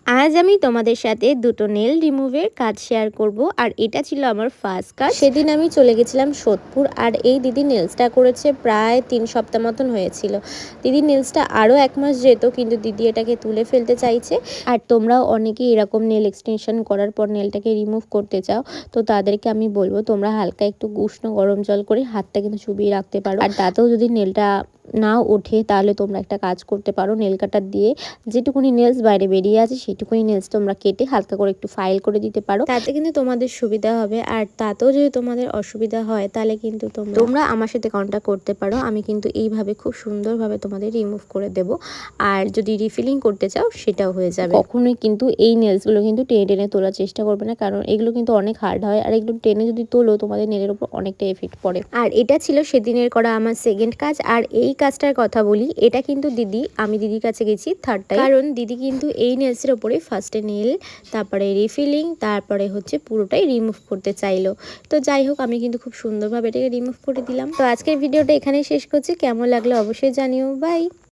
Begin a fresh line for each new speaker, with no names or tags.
আজ আমি তোমাদের সাথে দুটো নেল রিমুভের কাজ শেয়ার করব। আর এটা ছিল আমার ফার্স্ট কাজ। সেদিন আমি চলে গেছিলাম সোদপুর, আর এই দিদি নেলসটা করেছে প্রায় 3 সপ্তাহ মতন হয়েছিল। দিদির নেলসটা আরও 1 মাস যেত, কিন্তু দিদি এটাকে তুলে ফেলতে চাইছে। আর তোমরাও অনেকেই এরকম নেল এক্সটেনশন করার পর নেলটাকে রিমুভ করতে চাও, তো তাদেরকে আমি বলবো তোমরা হালকা একটু উষ্ণ গরম জল করে হাতটা কিন্তু চুবিয়ে রাখতে পারো। আর তাতেও যদি নেলটা নাও ওঠে তাহলে তোমরা একটা কাজ করতে পারো, নেল কাটার দিয়ে যেটুকুনি নেলস বাইরে বেরিয়ে আছে সেটুকুনি নেলস তোমরা কেটে হালকা করে একটু ফাইল করে দিতে পারো। তাতে কিন্তু তোমাদের সুবিধা হবে। আর তাতেও যদি তোমাদের অসুবিধা হয় তাহলে কিন্তু তোমরা আমার সাথে কন্ট্যাক্ট করতে পারো। আমি কিন্তু এইভাবে খুব সুন্দরভাবে তোমাদের রিমুভ করে দেব। আর যদি রিফিলিং করতে চাও সেটাও হয়ে যাবে। কখনোই কিন্তু এই নেলসগুলো কিন্তু টেনে টেনে তোলার চেষ্টা করবে না, কারণ এগুলো কিন্তু অনেক হার্ড হয়। আর এগুলো টেনে যদি তোলো তোমাদের নেলের উপর অনেকটা এফেক্ট পড়ে। আর এটা ছিল সেদিনের করা আমার সেকেন্ড কাজ। আর এই কাজটার কথা বলি, এটা কিন্তু আমি দিদির কাছে গেছি থার্ড টাইম, কারণ দিদি কিন্তু এই নেলসের ওপরে ফার্স্টে নেল, তারপরে রিফিলিং, তারপরে হচ্ছে পুরোটাই রিমুভ করতে চাইলো। তো যাই হোক, আমি কিন্তু খুব সুন্দরভাবে এটাকে রিমুভ করে দিলাম। তো আজকের ভিডিওটা এখানেই শেষ করছি। কেমন লাগলো অবশ্যই জানিও। বাই।